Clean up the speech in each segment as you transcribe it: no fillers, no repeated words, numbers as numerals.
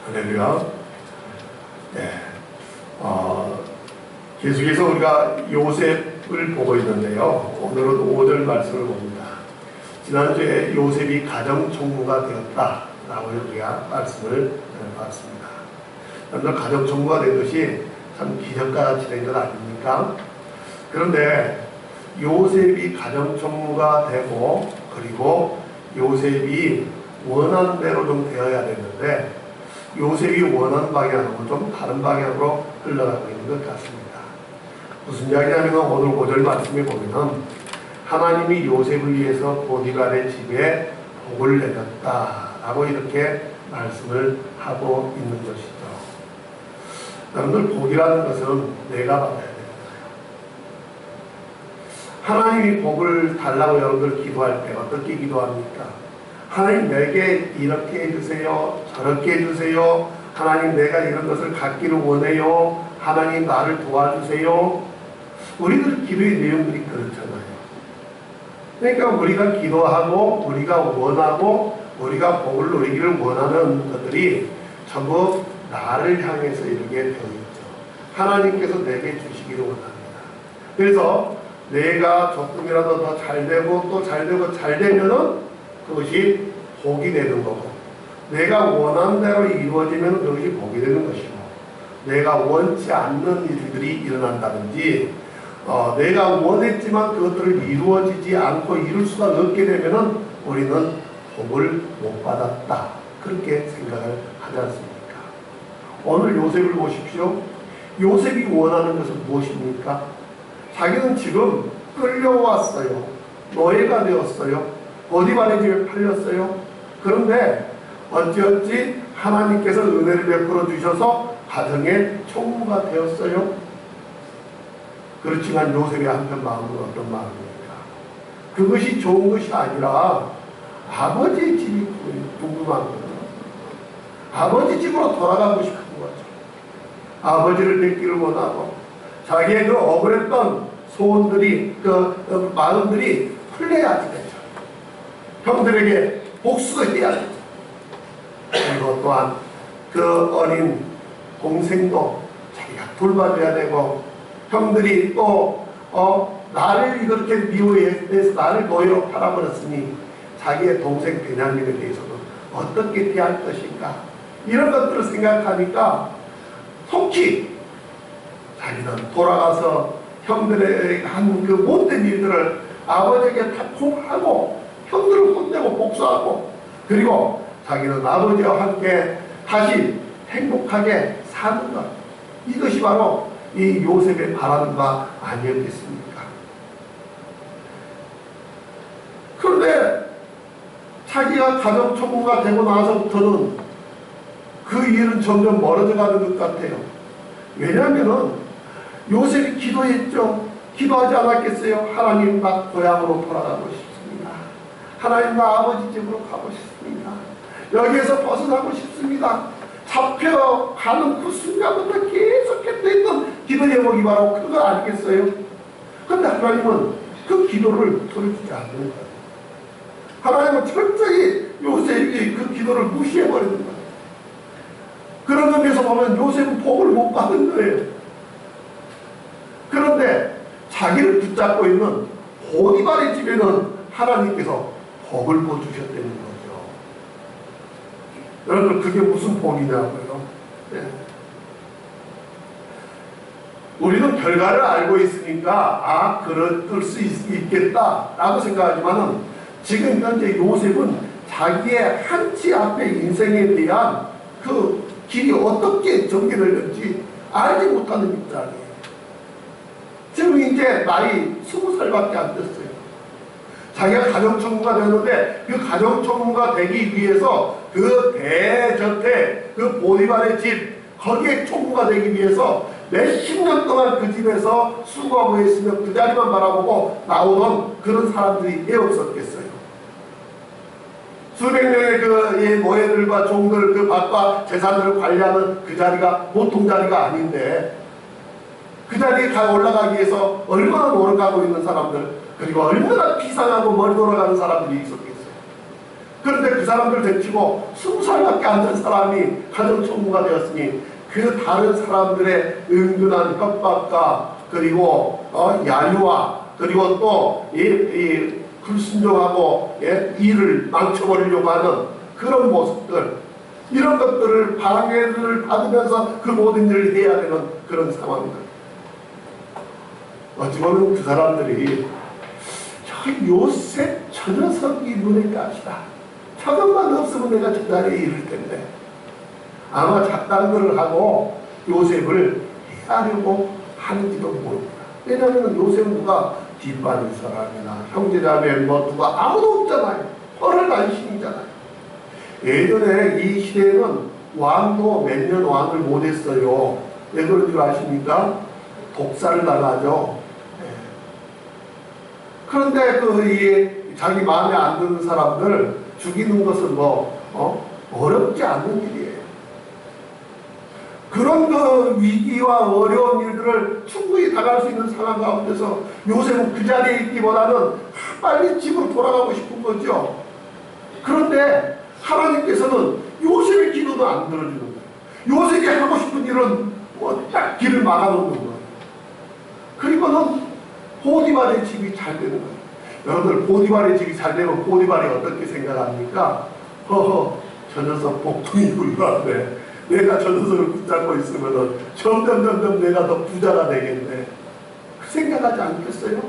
할렐루야. 네. 계속해서 우리가 요셉을 보고 있는데요. 오늘은 5절 말씀을 봅니다. 지난주에 요셉이 가정총무가 되었다라고 우리가 말씀을 봤습니다. 여러분들 가정총무가 된 것이 참 기적같이 된 것 아닙니까? 그런데 요셉이 가정총무가 되고 그리고 요셉이 원하는 대로 좀 되어야 되는데 요셉이 원하는 방향하고 좀 다른 방향으로 흘러가고 있는 것 같습니다. 무슨 이야기냐면 오늘 5절 말씀에 보면 하나님이 요셉을 위해서 보디발의 집에 복을 내렸다라고 이렇게 말씀을 하고 있는 것이죠. 여러분들 복이라는 것은 내가 받아야 됩니다. 하나님이 복을 달라고 여러분들 기도할 때 어떻게 기도합니까? 하나님 내게 이렇게 해주세요. 저렇게 해주세요. 하나님 내가 이런 것을 갖기를 원해요. 하나님 나를 도와주세요. 우리들 기도의 내용들이 그렇잖아요. 그러니까 우리가 기도하고 우리가 원하고 우리가 복을 누리기를 원하는 것들이 전부 나를 향해서 이렇게 되어 있죠. 하나님께서 내게 주시기를 원합니다. 그래서 내가 조금이라도 더 잘되고 또 잘되고 잘되면은 그것이 복이 되는 거고, 내가 원하는 대로 이루어지면 그것이 복이 되는 것이고, 내가 원치 않는 일들이 일어난다든지 내가 원했지만 그것들을 이루어지지 않고 이룰 수가 없게 되면은 우리는 복을 못 받았다, 그렇게 생각을 하지 않습니까? 오늘 요셉을 보십시오. 요셉이 원하는 것은 무엇입니까? 자기는 지금 끌려왔어요. 노예가 되었어요. 보디발의 집에 팔렸어요. 그런데 어찌어찌 하나님께서 은혜를 베풀어 주셔서 가정의 총무가 되었어요. 그렇지만 요셉의 한편 마음은 어떤 마음입니까? 그것이 좋은 것이 아니라 아버지의 집이 궁금한 거예요. 아버지 집으로 돌아가고 싶은 거죠. 아버지를 뵙기를 원하고 자기의 그 억울했던 소원들이 그 마음들이 풀려야지 되죠. 형들에게 복수가 돼야죠. 그리고 또한 그 어린 동생도 자기가 돌봐줘야 되고, 형들이 또 나를 그렇게 미워해서 나를 노예로 팔아버렸으니 자기의 동생 베냐민에 대해서는 어떻게 대할 것인가, 이런 것들을 생각하니까 속히 자기는 돌아가서 형들의 한 그 못된 일들을 아버지에게 다 통하고 형들을 혼내고 복수하고, 그리고 자기는 아버지와 함께 다시 행복하게 사는 것, 이것이 바로 이 요셉의 바라는 바 아니었겠습니까? 그런데 자기가 가정총무가 되고 나서부터는 그 일은 점점 멀어져 가는 것 같아요. 왜냐하면 요셉이 기도했죠. 기도하지 않았겠어요? 하나님 나 고향으로 돌아가고 싶습니다. 하나님 나 아버지 집으로 가고 싶습니다. 여기에서 벗어나고 싶습니다. 잡혀가는 그 순간부터 계속해서 했던 기도 제목이 바로 그거 아니겠어요? 그런데 하나님은 그 기도를 들어주지 않는 거예요. 하나님은 철저히 요셉이 그 기도를 무시해버리는 거예요. 그런 의미에서 보면 요셉은 복을 못 받은 거예요. 그런데 자기를 붙잡고 있는 보디발의 집에는 하나님께서 복을 부어주셨다는 거죠. 여러분, 그게 무슨 복이냐고요? 네. 우리는 결과를 알고 있으니까 그럴 수 있겠다라고 생각하지만은 지금 현재 요셉은 자기의 한치 앞의 인생에 대한 그 길이 어떻게 전개될는지 알지 못하는 입장이에요. 지금 이제 나이 20살밖에 안 됐어요. 자기가 가정총무가 되었는데 그 가정총무가 되기 위해서 그 대저택, 그 보디발의 집, 거기에 총무가 되기 위해서 몇십 년 동안 그 집에서 수고하고 있으며 그 자리만 바라보고 나오던 그런 사람들이 왜 없었겠어요? 수백 명의 그 노예들과 종들, 그 밭과 재산들을 관리하는 그 자리가 보통 자리가 아닌데, 그 자리에 올라가기 위해서 얼마나 노력하고 있는 사람들, 그리고 얼마나 비상하고 머리 돌아가는 사람들이 있었겠어요. 그런데 그 사람들 제치고 20살밖에 안 된 사람이 가정총무가 되었으니 그 다른 사람들의 은근한 협박과 그리고 야유와 그리고 또 불순종하고 일을 망쳐버리려고 하는 그런 모습들, 이런 것들을 방해를 받으면서 그 모든 일을 해야 되는 그런 상황들. 어찌 보면 그 사람들이 저 요셉 저 녀석이 눈에 값이다. 저것만 없으면 내가 저 자리에 이를 텐데. 아마 작당들을 하고 요셉을 해하려고 하는지도 모릅니다. 왜냐하면 요셉은 누가 뒷받을 사람이나 형제자매 뭐 누가 아무도 없잖아요. 헐을 단신이잖아요. 예전에 이 시대에는 왕도 몇 년 왕을 못했어요. 왜 그런 줄 아십니까? 독살을 당하죠. 그런데 자기 마음에 안 드는 사람들 죽이는 것은 어렵지 않는 일이에요. 그런 그 위기와 어려운 일들을 충분히 당할 수 있는 상황 가운데서 요셉은 그 자리에 있기보다는 빨리 집으로 돌아가고 싶은 거죠. 그런데 하나님께서는 요셉의 기도도 안 들어주는 거예요. 요셉이 하고 싶은 일은 딱 길을 막아놓는 거예요. 그리고는 보디발의 집이 잘 되는 거예요. 여러분들 보디발의 집이 잘 되면 보디발이 어떻게 생각합니까? 허허, 저 녀석 복통이 훌륭한데 내가 저 녀석을 붙잡고 있으면 점점 내가 더 부자가 되겠네. 그 생각하지 않겠어요?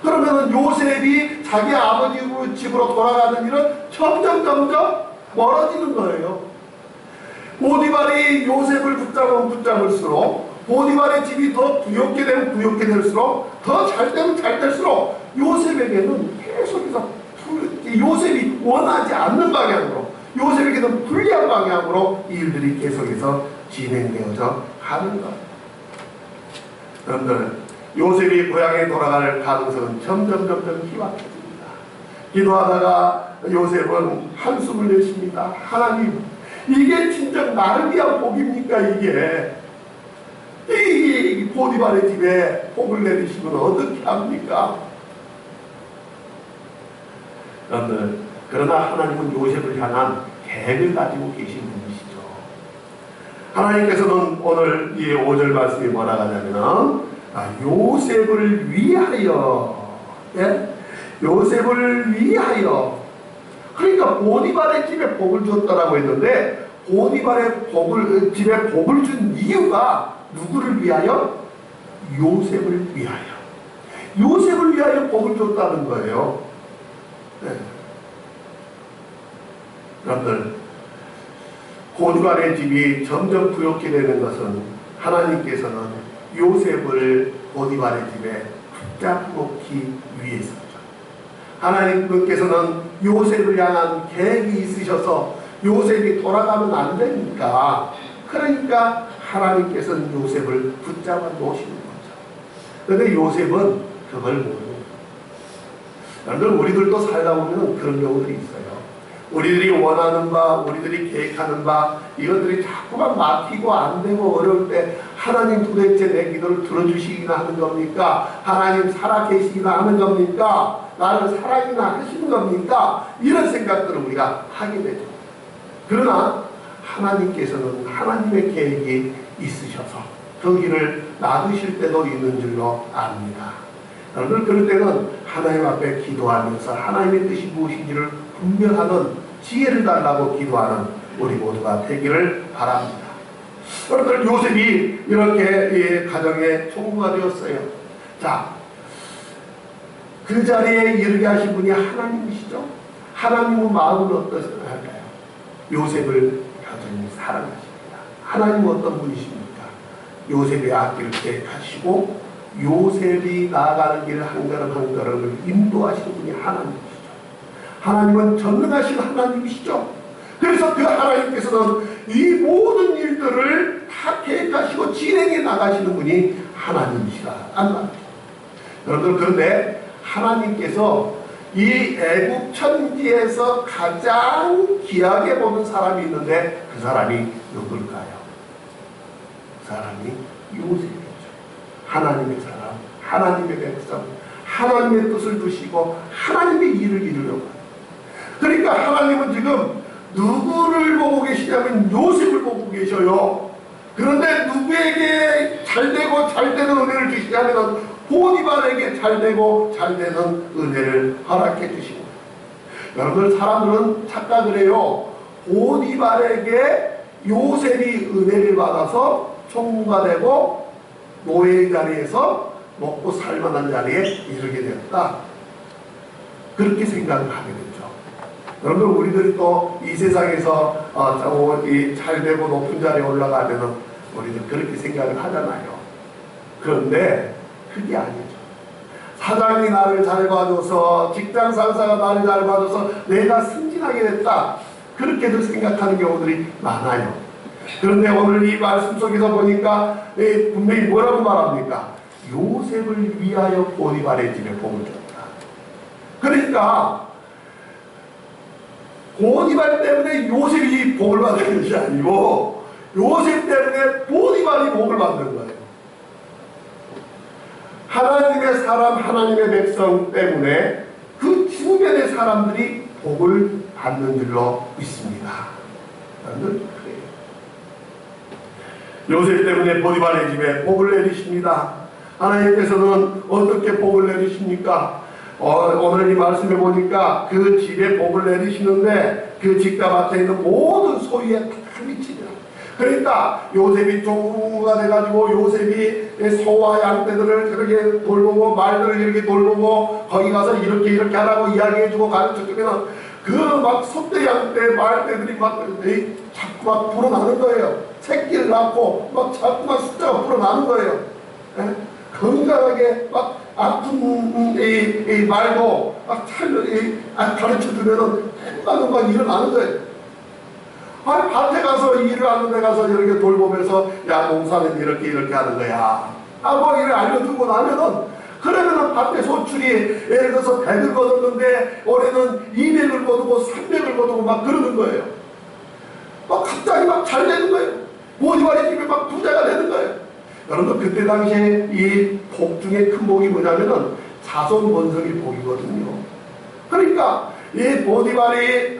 그러면 요셉이 자기 아버지 집으로 돌아가는 일은 점점 멀어지는 거예요. 보디발이 요셉을 붙잡을수록 보디발의 집이 더 부욕게 되면 부욕게 될수록 더 잘 되면 잘 될수록 요셉에게는 계속해서 요셉이 원하지 않는 방향으로, 요셉에게는 불리한 방향으로 일들이 계속해서 진행되어져 가는 것. 여러분들, 요셉이 고향에 돌아갈 가능성은 점점 희박해집니다. 기도하다가 요셉은 한숨을 내쉽니다. 하나님, 이게 진짜 나를 위한 복입니까? 이게 이 보디발의 집에 복을 내리시면 어떻게 합니까? 여러분들, 그러나 하나님은 요셉을 향한 계획을 가지고 계신 분이시죠. 하나님께서는 오늘 이 5절 말씀이 뭐라 하냐면 요셉을 위하여, 요셉을 위하여. 그러니까 보디발의 집에 복을 줬다라고 했는데 보디발의 집에 복을 준 이유가 누구를 위하여? 요셉을 위하여. 요셉을 위하여 복을 줬다는 거예요. 여러분들, 보디발의 집이 점점 부욕게 되는 것은 하나님께서는 요셉을 보디발의 집에 붙잡기 위해서죠. 하나님께서는 요셉을 향한 계획이 있으셔서 요셉이 돌아가면 안 되니까, 그러니까 하나님께서는 요셉을 붙잡아 놓으시는 거죠. 그런데 요셉은 그걸 모릅니다. 여러분들, 우리들도 살다 보면 그런 경우들이 있어요. 우리들이 원하는 바, 우리들이 계획하는 바, 이것들이 자꾸만 막히고 안 되고 어려울 때 하나님 도대체 내 기도를 들어주시기나 하는 겁니까? 하나님 살아계시기나 하는 겁니까? 나를 사랑이나 하시는 겁니까? 이런 생각들을 우리가 하게 되죠. 그러나 하나님께서는 하나님의 계획이 있으셔서 그 길을 놔두실 때도 있는 줄로 압니다. 여러분, 그럴 때는 하나님 앞에 기도하면서 하나님의 뜻이 무엇인지를 분별하는 지혜를 달라고 기도하는 우리 모두가 되기를 바랍니다. 여러분들, 요셉이 이렇게 가정의 총무가 되었어요. 자, 그 자리에 이르게 하신 분이 하나님이시죠. 하나님의 마음은 어떠실까요? 요셉을 여전히 사랑하십니다. 하나님은 어떤 분이십니까? 요셉의 앞길을 계획하시고 요셉이 나아가는 길을 한 걸음 한 걸음을 인도하시는 분이 하나님이시죠. 하나님은 전능하신 하나님이시죠. 그래서 그 하나님께서는 이 모든 일들을 다 계획하시고 진행해 나가시는 분이 하나님이시라 안 말이죠. 여러분들, 그런데 하나님께서 이 애국 천지에서 가장 귀하게 보는 사람이 있는데 그 사람이 누굴까요? 그 사람이 요셉이죠. 하나님의 사람, 하나님의 백성, 하나님의 뜻을 두시고 하나님의 일을 이루려고 합니다. 그러니까 하나님은 지금 지금 누구를 보고 계시냐면 요셉을 보고 계셔요. 그런데 누구에게 잘되고 잘되는 은혜를 주시냐면 보디발에게 잘되고 잘되는 은혜를 허락해 주시고, 여러분들 사람들은 착각을 해요. 보디발에게 요셉이 은혜를 받아서 총무가 되고 노예의 자리에서 먹고 살만한 자리에 이르게 되었다, 그렇게 생각을 하게 되죠. 여러분들 우리들이 또 이 세상에서 잘되고 높은 자리에 올라가면 우리들 그렇게 생각을 하잖아요. 그런데 그게 아니죠. 사장이 나를 잘 봐줘서, 직장 상사가 나를 잘 봐줘서 내가 승진하게 됐다, 그렇게들 생각하는 경우들이 많아요. 그런데 오늘 이 말씀 속에서 보니까 분명히 뭐라고 말합니까? 요셉을 위하여 보디발의 집에 복을 줬다. 그러니까 보디발 때문에 요셉이 복을 받는 것이 아니고 요셉 때문에 보디발이 복을 받는 거예요. 하나님의 사람, 하나님의 백성 때문에 그 주변의 사람들이 복을 받는 줄로 믿습니다. 여러분, 요셉 때문에 보디발의 집에 복을 내리십니다. 하나님께서는 어떻게 복을 내리십니까? 오늘 이 말씀에 보니까 그 집에 복을 내리시는데 그 집과 밭에 있는 모든 소유에 다 미치더라. 그러니까 요셉이 종부가 돼가지고 요셉이 소와 양떼들을 이렇게 돌보고 말들을 이렇게 돌보고 거기 가서 이렇게 하라고 이야기해주고 가르쳐주면 그 막 소떼 양떼 말떼들이 막 자꾸 막 불어나는 거예요. 새끼를 낳고 막 자꾸 막 숫자가 불어나는 거예요. 에? 건강하게 막 아픈 이 말도 막 가르쳐주면은 금방 일어나는 거예요. 아니 밭에 가서 일을 하는 데 가서 이렇게 돌보면서 야 농사는 이렇게 하는 거야, 뭐 이래 알려주고 나면은, 그러면은 밭에 소출이 예를 들어서 100을 거뒀는데 올해는 200을 거두고 300을 거두고 막 그러는 거예요. 막 갑자기 막 잘 되는 거예요. 보디발의 집에 막 부자가 되는 거예요. 여러분 그때 당시에 이 복 중에 큰 복이 뭐냐면은 자손 번성의 복이거든요. 그러니까 이 보디발이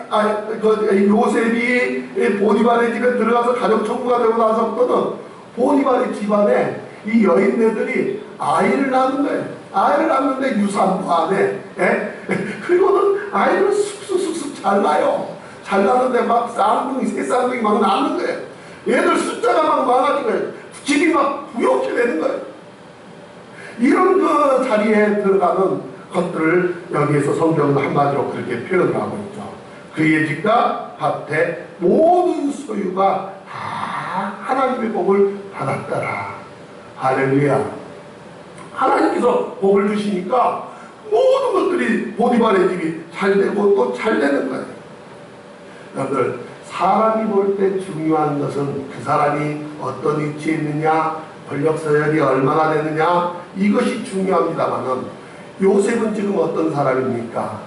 요셉이 보디발의 집에 들어가서 가정 총무가 되고 나서부터는 보디발의 집안에 이 여인네들이 아이를 낳는 거예요. 아이를 낳는데 유산도 안 해. 그리고는 아이를 쑥쑥 잘 낳아요. 잘 낳는데 막 쌍둥이, 새 쌍둥이 막 낳는 거예요. 얘들 숫자가 막 많아진 거예요. 집이 막 부욕해 되는 거예요. 이런 그 자리에 들어가는 것들을 여기에서 성경은 한마디로 그렇게 표현을 하고 있죠. 그의 집과 밭의 모든 소유가 다 하나님의 복을 받았더라. 할렐루야. 하나님께서 복을 주시니까 모든 것들이 보디발의 집이 잘 되고 또 잘 되는 거예요. 여러분들 사람이 볼 때 중요한 것은 그 사람이 어떤 위치에 있느냐, 권력 서열이 얼마나 되느냐, 이것이 중요합니다만은 요셉은 지금 어떤 사람입니까?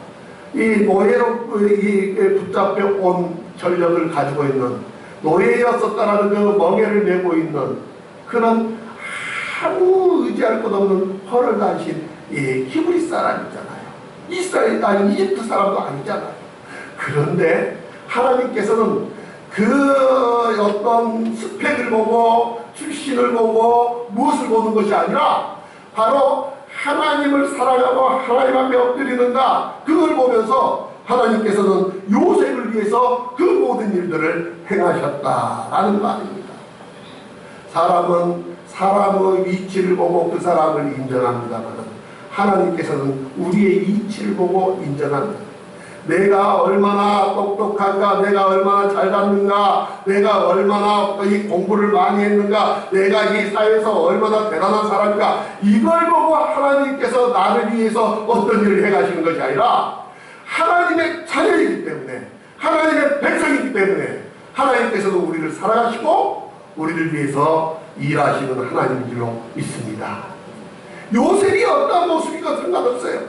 이 노예로 붙잡혀 온 전력을 가지고 있는, 노예였었다라는 그 멍에를 메고 있는 그런 아무 의지할 것 없는 헐을 다신 히브리 사람이잖아요. 이집트 사람도 아니잖아요. 그런데 하나님께서는 그 어떤 스펙을 보고 출신을 보고 무엇을 보는 것이 아니라 바로 하나님을 사랑하고 하나님 앞에 엎드리는가, 그걸 보면서 하나님께서는 요셉을 위해서 그 모든 일들을 행하셨다라는 말입니다. 사람은 사람의 위치를 보고 그 사람을 인정합니다만 하나님께서는 우리의 이치를 보고 인정합니다. 내가 얼마나 똑똑한가, 내가 얼마나 잘났는가, 내가 얼마나 이 공부를 많이 했는가, 내가 이 사회에서 얼마나 대단한 사람인가, 이걸 보고 하나님께서 나를 위해서 어떤 일을 해가시는 것이 아니라 하나님의 자녀이기 때문에, 하나님의 백성이기 때문에 하나님께서도 우리를 사랑하시고 우리를 위해서 일하시는 하나님인 줄로 믿습니다. 요셉이 어떤 모습인가 상관없어요.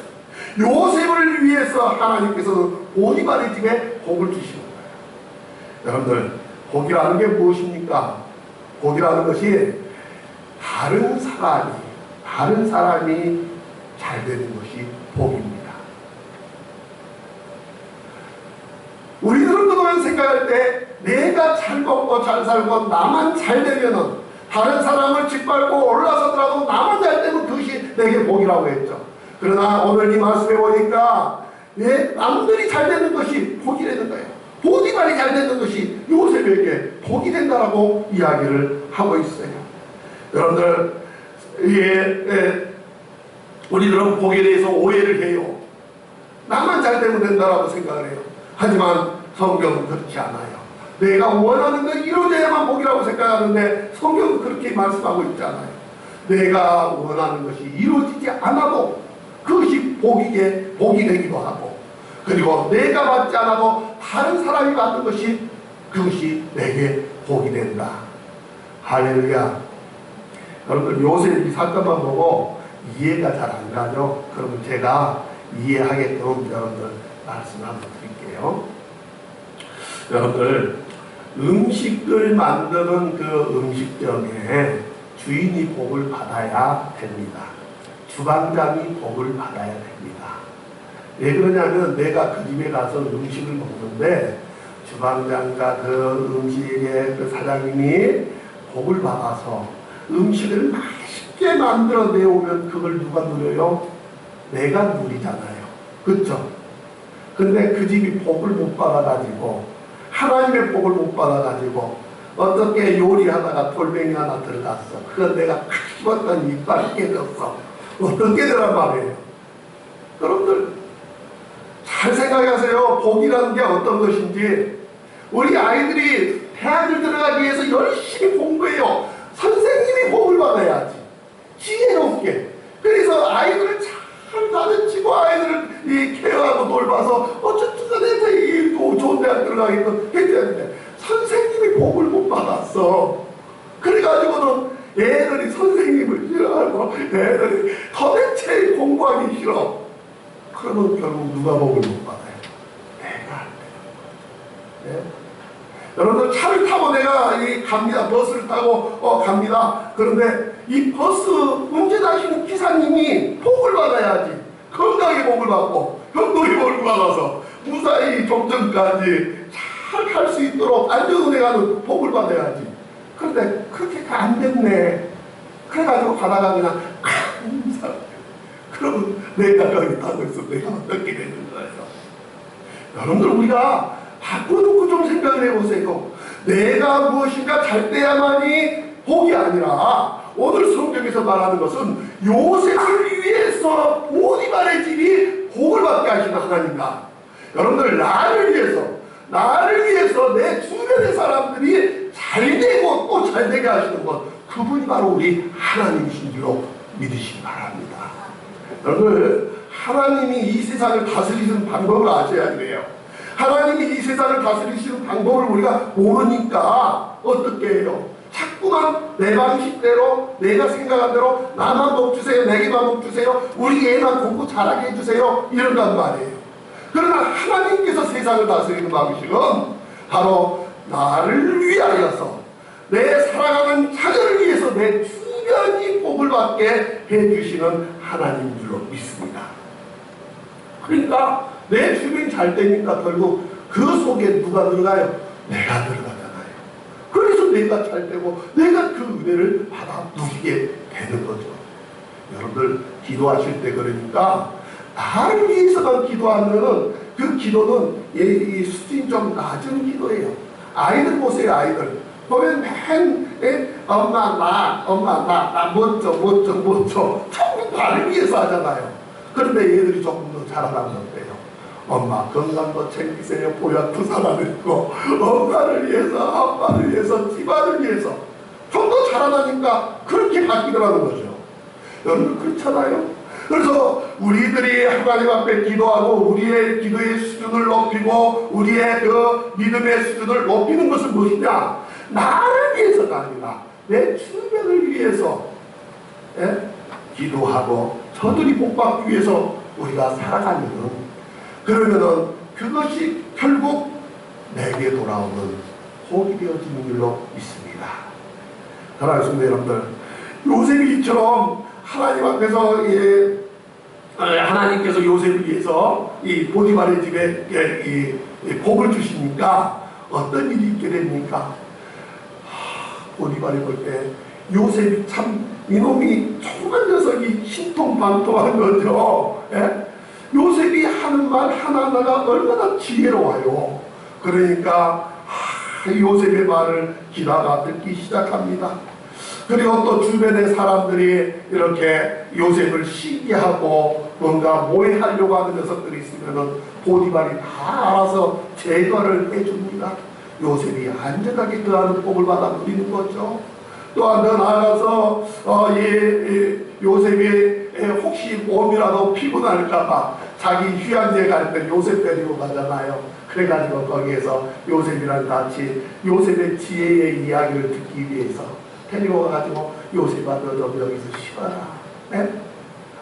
요셉을 위해서 하나님께서는 보디발의 집에 복을 주시는 거예요. 여러분들, 복이라는 게 무엇입니까? 복이라는 것이 다른 사람이 잘 되는 것이 복입니다. 우리들은 생각할 때 내가 잘 먹고 잘 살고 나만 잘 되면은 다른 사람을 짓밟고 올라서더라도 나만 잘 되면 그것이 내게 복이라고 했죠. 그러나 오늘 이 말씀에 보니까 남들이 잘 되는 것이 복이 되는 거예요. 보디발이 잘 되는 것이 요셉에게 복이 된다라고 이야기를 하고 있어요. 여러분들 우리들은 복에 대해서 오해를 해요. 나만 잘 되면 된다라고 생각을 해요. 하지만 성경은 그렇지 않아요. 내가 원하는 건 이루어져야만 복이라고 생각하는데 성경은 그렇게 말씀하고 있지 않아요. 내가 원하는 것이 이루어지지 않아도 그것이 복이 되기도 하고, 그리고 내가 받지 않아도 다른 사람이 받는 것이 그것이 내게 복이 된다. 할렐루야. 여러분들 요셉 이 사건만 보고 이해가 잘 안 가죠? 그러면 제가 이해하게끔 여러분들 말씀 한번 드릴게요. 여러분들 음식을 만드는 그 음식점에 주인이 복을 받아야 됩니다. 주방장이 복을 받아야 됩니다. 왜 그러냐면 내가 그 집에 가서 음식을 먹는데 주방장과 그 음식의 그 사장님이 복을 받아서 음식을 맛있게 만들어 내오면 그걸 누가 누려요? 내가 누리잖아요. 그렇죠? 근데 그 집이 복을 못 받아가지고 하나님의 복을 못 받아가지고 어떻게 요리하다가 돌멩이 하나 들어갔어. 그건 내가 씹었던 이빨이 깨졌어. 어떻게 되란 말이에요. 여러분들 잘 생각하세요. 복이라는 게 어떤 것인지. 우리 아이들이 대학을 들어가기 위해서 열심히 공부해요. 선생님이 복을 받아야지. 지혜롭게. 그래서 아이들을 잘 가르치고 아이들을 케어하고 돌봐서 어쨌든 간에 좋은 대학 들어가게끔 해줘야 되는데 선생님이 복을 못 받았어. 그래가지고는 애들이 선생님을 싫어하고 애들이 도대체 공부하기 싫어. 그러면 결국 누가 복을 못 받아요? 내가 안 돼요. 네? 여러분들 차를 타고 내가 갑니다. 버스를 타고 갑니다. 그런데 이 버스 운전하시는 기사님이 복을 받아야지. 건강에 복을 받고 현동에 복을 받아서 무사히 종점까지 잘 갈 수 있도록 안전운행하는 복을 받아야지. 그런데 그렇게 안 됐네. 그래가지고 가다가 그냥 그러면 내가 거기 타고 있어. 내가 어떻게 되는 거예요? 여러분들 우리가 바꿔놓고 좀 생각을 해보세요. 내가 무엇인가 잘 돼야만이 복이 아니라 오늘 성경에서 말하는 것은 요셉을 위해서 보디발의 집이 복을 받게 하시는 하나님이다. 여러분들 나를 위해서 내 주변의 사람들이 잘 되고 또 잘 되게 하시는 것, 그분이 바로 우리 하나님이신 줄로 믿으시기 바랍니다. 여러분들 하나님이 이 세상을 다스리시는 방법을 아셔야 돼요. 하나님이 이 세상을 다스리시는 방법을 우리가 모르니까 어떻게 해요? 자꾸만 내 방식대로 내가 생각한 대로 나만 복 주세요, 내게만 복 주세요, 우리 애만 공부 잘하게 해주세요 이런단 말이에요. 그러나 하나님께서 세상을 다스리는 방식은 바로 나를 위하여서 내 사랑하는 자녀를 위해서 내 주변이 복을 받게 해주시는 하나님인 줄로 믿습니다. 그러니까 내 주변이 잘 되니까 결국 그 속에 누가 들어가요? 내가 들어가잖아요. 그래서 내가 잘 되고 내가 그 은혜를 받아 누리게 되는 거죠. 여러분들 기도하실 때 그러니까 나를 위해서만 기도하면 그 기도는 이 수준이 좀 낮은 기도예요. 아이들 보세요. 아이들 보면 맨 엄마 나 멋져 전부 나를 위해서 하잖아요. 그런데 얘들이 조금 더 잘하려면 어때요? 엄마 건강도 챙기세요. 보약도 사다 드리고 엄마를 위해서 아빠를 위해서 집안을 위해서 좀 더 잘하다니까 그렇게 바뀌더라는 거죠. 여러분 그렇잖아요. 그래서 우리들이 하나님 앞에 기도하고 우리의 기도의 수준을 높이고 우리의 그 믿음의 수준을 높이는 것은 무엇이냐? 나를 위해서가 아니라 내 주변을 위해서 기도하고 저들이 복받기 위해서 우리가 살아가면은 그러면은 그것이 결국 내게 돌아오는 복이 되어지는 줄로 믿습니다. 사랑하는 여러분들, 요셉이 이처럼 하나님 앞에서 하나님께서 요셉을 위해서 이 보디발의 집에 이 복을 주시니까 어떤 일이 있게 됩니까? 보디발이 볼 때 요셉이 참 이놈이 정말 녀석이 신통방통한 거죠. 예? 요셉이 하는 말 하나하나가 얼마나 지혜로워요. 그러니까 요셉의 말을 기라가 듣기 시작합니다. 그리고 또 주변의 사람들이 이렇게 요셉을 시기하고 뭔가 모해하려고 하는 녀석들이 있으면 보디발이 다 알아서 제거를 해줍니다. 요셉이 안전하게 그 하는 복을 받아 누리는 거죠. 또한 더 나아가서 요셉이 혹시 몸이라도 피곤할까봐 자기 휴양지에 갈 때 요셉 데리고 가잖아요. 그래가지고 거기에서 요셉이랑 같이 요셉의 지혜의 이야기를 듣기 위해서 데리고 가가지고 요셉아 너 좀 여기서 쉬어라. 네?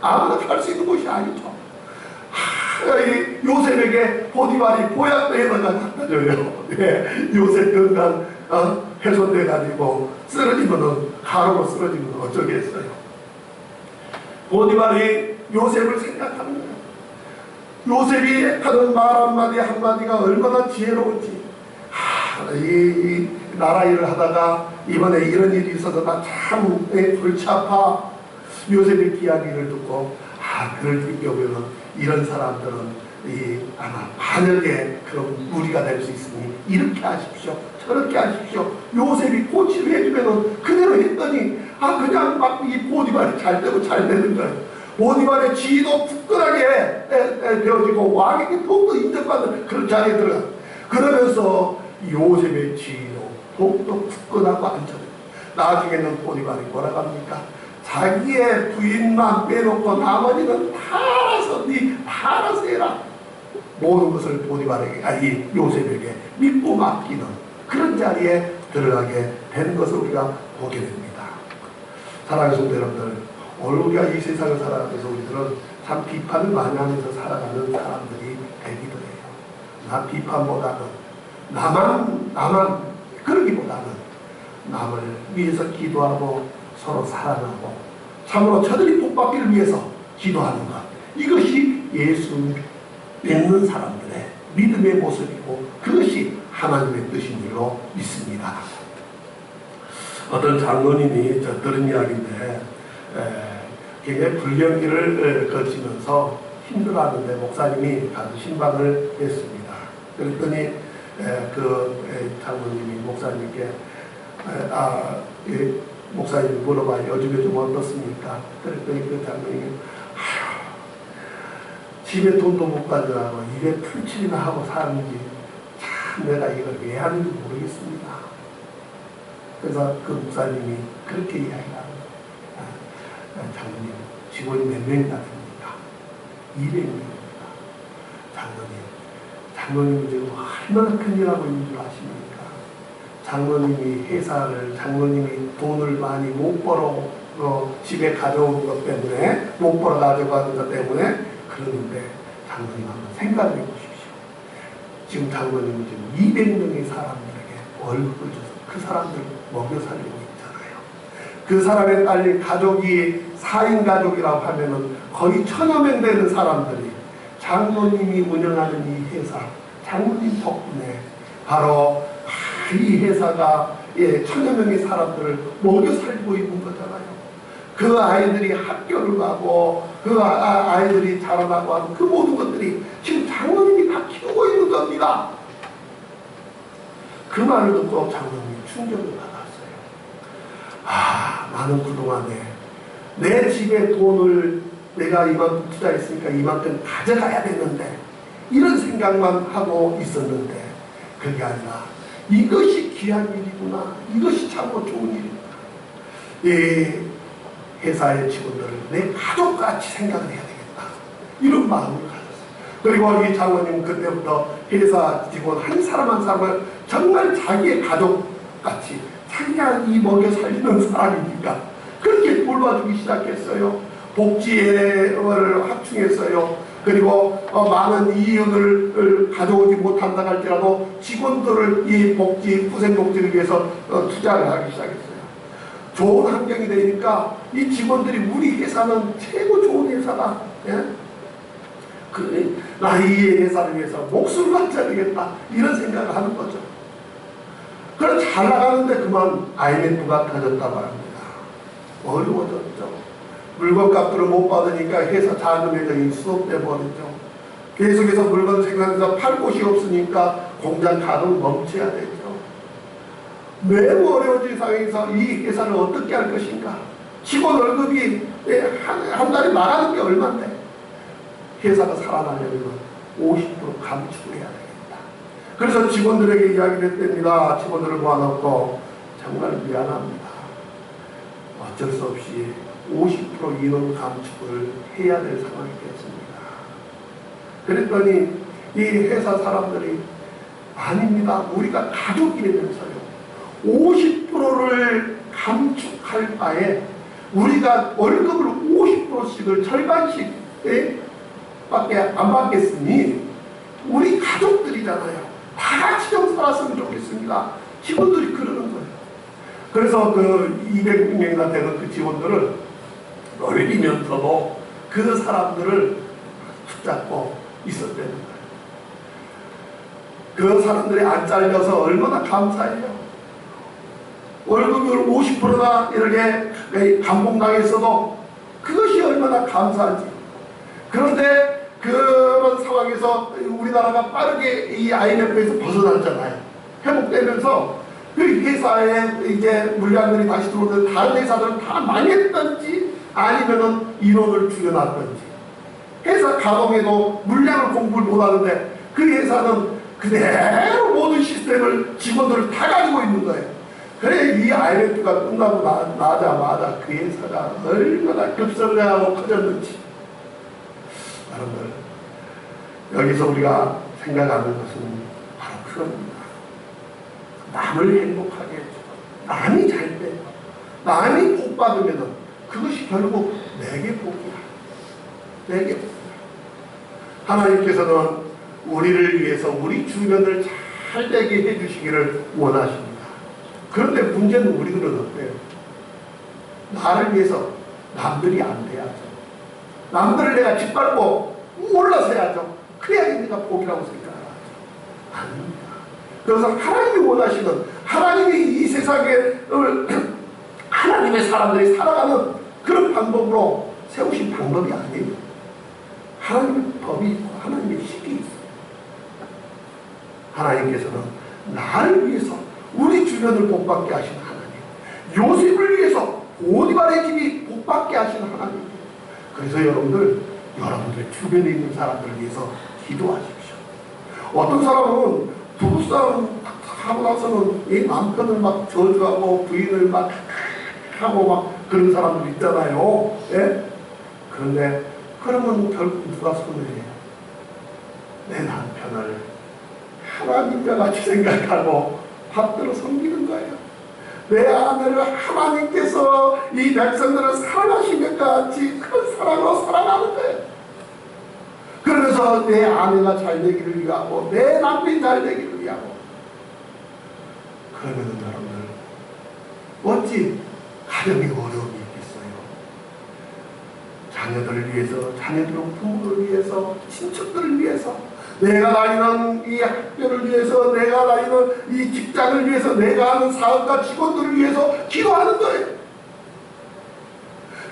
아무나 갈 수 있는 곳이 아니죠. 요셉에게 보디발이 보약도에다가 갖다 줘요. 예, 요셉 건강 훼손돼가지고 쓰러지면은 가로로 쓰러지면 어쩌겠어요. 보디발이 요셉을 생각합니다. 요셉이 하는 말 한마디 한마디가 얼마나 지혜로운지. 이 나라 일을 하다가 이번에 이런 일이 있어서 나 참 골치 아파. 요셉의 이야기를 듣고 그럴 경우에는 이런 사람들은 아마 반역의 그런 무리가 될 수 있으니 이렇게 하십시오 저렇게 하십시오. 요셉이 고치를 해주면은 그대로 했더니 그냥 막 이 보디발이 잘 되고 잘 되는 거예요. 보디발의 지위도 굳건하게 되어지고 왕에게 더욱더 인정받는 그런 자리에 들어가. 그러면서 요셉의 지위도 더욱더 굳건하고 안전해요. 나중에는 보디발이 뭐라고 합니까? 자기의 부인만 빼놓고 나머지는 다 알아서 다 알아서 해라. 모든 것을 보디발에게 요셉에게 믿고 맡기는 그런 자리에 들어가게 되는 것을 우리가 보게 됩니다. 사랑하는 성도 여러분들, 오늘 우리가 이 세상을 살아가면서 우리들은 참 비판을 많이 하면서 살아가는 사람들이 되기도 해요. 나 비판보다는 나만 그러기보다는 남을 위해서 기도하고 서로 사랑하고 참으로 저들이 복받기를 위해서 기도하는 것, 이것이 예수 믿는 사람들의 믿음의 모습이고 그것이 하나님의 뜻인 줄로 믿습니다. 어떤 장로님이 들은 이야기인데 굉장히 불경기를 거치면서 힘들어하는데 목사님이 가서 신방을 했습니다. 그랬더니 그 장로님이 목사님께 목사님이 물어봐요. 요즘에 좀 어떻습니까? 그랬더니 그 장로님이 집에 돈도 못 가져가고 입에 풀칠이나 하고 사는지 참 내가 이걸 왜 하는지 모르겠습니다. 그래서 그 목사님이 그렇게 이야기합니다. 장로님, 직원이 몇 명이나 됩니까? 200명입니다. 장로님이 지금 얼마나 큰일 하고 있는 줄 아십니까? 장로님이 돈을 많이 못 벌어 집에 가져온 것 때문에, 못 벌어 가져가는 것 때문에 그러는데, 장로님 한번 생각해 보십시오. 지금 장로님은 지금 200명의 사람들에게 월급을 줘서 그 사람들 먹여 살리고 있잖아요. 그 사람의 딸린 가족이 4인 가족이라고 하면은 거의 1000여 명 되는 사람들이 장로님이 운영하는 이 회사, 장로님 덕분에 바로 이 회사가 1000여 명의 사람들을 먹여 살리고 있는 거잖아요. 그 아이들이 학교를 가고 그 아이들이 자라나고 하는 그 모든 것들이 지금 장로님이 다 키우고 있는 겁니다. 그 말을 듣고 장로님이 충격을 받았어요. 나는 그동안에 내 집에 돈을 내가 이만큼 투자했으니까 이만큼 가져가야 되는데 이런 생각만 하고 있었는데 그게 아니라 이것이 귀한 일이구나. 이것이 참으로 좋은 일이구나. 이 회사의 직원들을 내 가족같이 생각을 해야 되겠다. 이런 마음을 가졌어요. 그리고 이 장로님 그때부터 회사 직원 한 사람 한 사람을 정말 자기의 가족같이 자기가 이 먹여 살리는 사람이니까 그렇게 돌봐주기 시작했어요. 복지를 확충했어요. 그리고 많은 이윤을 가져오지 못한다 할지라도 직원들을 이 복지, 후생복지를 위해서 투자를 하기 시작했어요. 좋은 환경이 되니까 이 직원들이 우리 회사는 최고 좋은 회사다. 예? 나 이 회사를 위해서 목숨을 바쳐야 되겠다. 이런 생각을 하는 거죠. 그럼 잘 나가는데 그만 IMF가 터졌다고 합니다. 어려워졌죠. 물건값들을 못 받으니까 회사 자금회전이 수업돼 버리죠. 계속해서 물건 생산해서 팔 곳이 없으니까 공장 가동 멈춰야 되죠. 매우 어려워진 상황에서 이 회사를 어떻게 할 것인가? 직원 월급이 한 달에 나가는 게 얼마인데? 회사가 살아나려면 50% 감축을 해야 되겠다. 그래서 직원들에게 이야기를 했답니다. 직원들을 모아놓고 정말 미안합니다. 어쩔 수 없이 50% 인원 감축을 해야 될 상황이 됐습니다. 그랬더니 이 회사 사람들이 아닙니다. 우리가 가족이라면서요. 50%를 감축할 바에 우리가 월급을 50%씩을 절반씩 밖에 안 받겠으니 우리 가족들이잖아요. 다 같이 좀 살았으면 좋겠습니다. 직원들이 그러는 거예요. 그래서 그 200명이나 되는 그 직원들을 놀리면서도 그 사람들을 붙잡고 있었다는 거예요. 그 사람들이 안 잘려서 얼마나 감사해요. 월급을 50%나 이렇게 감봉당했어도 그것이 얼마나 감사한지. 그런데 그런 상황에서 우리나라가 빠르게 이 IMF에서 벗어났잖아요. 회복되면서 그 회사에 이제 물량들이 다시 들어오는데 다른 회사들은 다 망했던지 아니면은 인원을 줄여놨던지 회사 가동에도 물량을 공부를 못하는데 그 회사는 그대로 모든 시스템을 직원들을 다 가지고 있는 거예요. 그래 이 IMF가 끝나고 나자마자 그 회사가 얼마나 급성장하고 커졌는지. 여러분들 여기서 우리가 생각하는 것은 바로 그겁니다. 남을 행복하게 해주고 남이 잘 되고 남이 복 받으면 그것이 결국 내게 복이야. 내게 복이야. 하나님께서는 우리를 위해서 우리 주변을 잘 되게 해주시기를 원하십니다. 그런데 문제는 우리들은 어때요? 나를 위해서 남들이 안 돼야죠. 남들을 내가 짓밟고 올라서야죠. 그래야 내가 복이라고 생각하죠. 아닙니다. 그래서 하나님이 원하시는 하나님이 이 세상에 하나님의 사람들이 살아가는 그런 방법으로 세우신 방법이 아니에요. 하나님의 법이 있고 하나님의 식이 있어요. 하나님께서는 나를 위해서 우리 주변을 복받게 하신 하나님, 요셉을 위해서 보디발의 집이 복받게 하신 하나님. 그래서 여러분들 주변에 있는 사람들을 위해서 기도하십시오. 어떤 사람은 부부싸움 하고 나서는 이 남편을 막 저주하고 부인을 막 하고 막 그런 사람들 있잖아요. 예? 그런데 그러면 결국 누가 손해해요? 내 남편을 하나님과 같이 생각하고 받들어 섬기는 거예요. 내 아내를 하나님께서 이 백성들을 사랑하신 것 같이 큰 사랑으로 사랑하는 거예요. 그러면서 내 아내가 잘 되기를 위하고 내 남편이 잘 되기를 위하고. 그러면 여러분들 어찌 가정에 어려움이 있겠어요? 자녀들을 위해서, 자녀들 부모를 위해서, 친척들을 위해서, 내가 다니는 이 학교를 위해서, 내가 다니는 이 직장을 위해서, 내가 하는 사업가 직원들을 위해서 기도하는 거예요.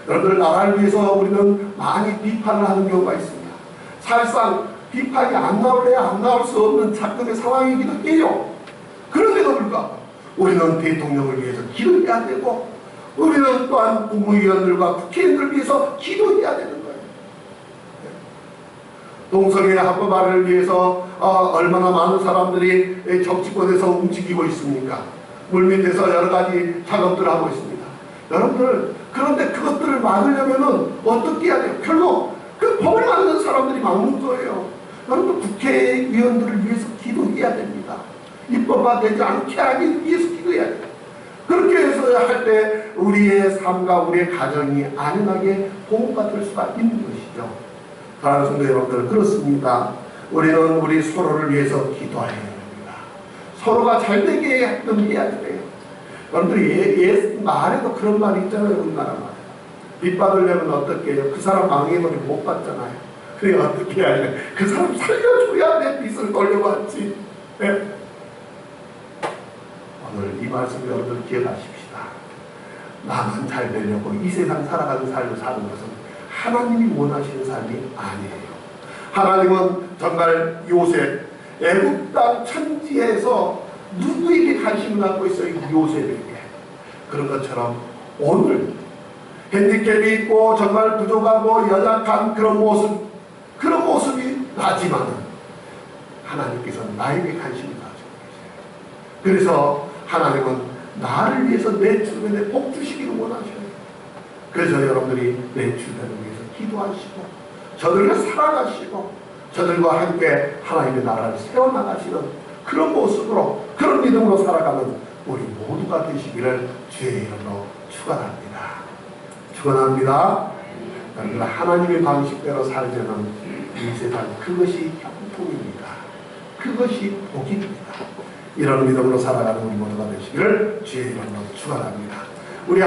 여러분들 나라를 위해서 우리는 많이 비판을 하는 경우가 있습니다. 사실상 비판이 안 나올래야 안 나올 수 없는 작금의 상황이기도 해요. 그런데도 불구하고 우리는 대통령을 위해서 기도해야 되고 우리는 또한 국무위원들과 국회의원들을 위해서 기도해야 되는 거예요. 동성애 합법화를 위해서 얼마나 많은 사람들이 정치권에서 움직이고 있습니까? 물밑에서 여러 가지 작업들을 하고 있습니다. 여러분들 그런데 그것들을 막으려면 어떻게 해야 돼요? 결국 그 법을 만드는 사람들이 막는 거예요. 여러분 국회의원들을 위해서 기도해야 됩니다. 입법화되지 않게 하기 위해서 기도해야 돼요. 그렇게 해서 할 때 우리의 삶과 우리의 가정이 안전하게 보호받을 수가 있는 것이죠. 사랑하는 성도 여러분들, 그렇습니다. 우리는 우리 서로를 위해서 기도해야 됩니다. 서로가 잘되게 해야 돼요. 여러분들 말에도 그런 말이 있잖아요. 우리나라 말에. 빚 받으려면 어떻게 해요? 그 사람 망해버리면 못 받잖아요. 그래 어떻게 해야 돼? 그 사람 살려줘야 내 빚을 돌려받지. 네? 오늘 이 말씀 여러분들 기억하십시다. 나만 잘 되려고 이 세상 살아가는 삶을 사는 것은 하나님이 원하시는 삶이 아니에요. 하나님은 정말 요셉, 애굽 땅 천지에서 누구에게 관심을 갖고 있어요? 요셉에게. 그런 것처럼 오늘 핸디캡이 있고 정말 부족하고 연약한 그런 모습이 나지만 하나님께서는 나에게 관심을 가지고 계세요. 그래서 하나님은 나를 위해서 내 주변에 복 주시기를 원하셔요. 그래서 여러분들이 내 주변을 위해서 기도하시고 저들과 살아가시고 저들과 함께 하나님의 나라를 세워나가시는 그런 모습으로 그런 믿음으로 살아가는 우리 모두가 되시기를 주의 이름으로 축원합니다. 축원합니다. 여러분 하나님의 방식대로 살자는 이 세상 그것이 형통입니다. 그것이 복입니다. 이런 믿음으로 살아가는 우리 모두가 되시기를 주의 이름으로 축원합니다. 우리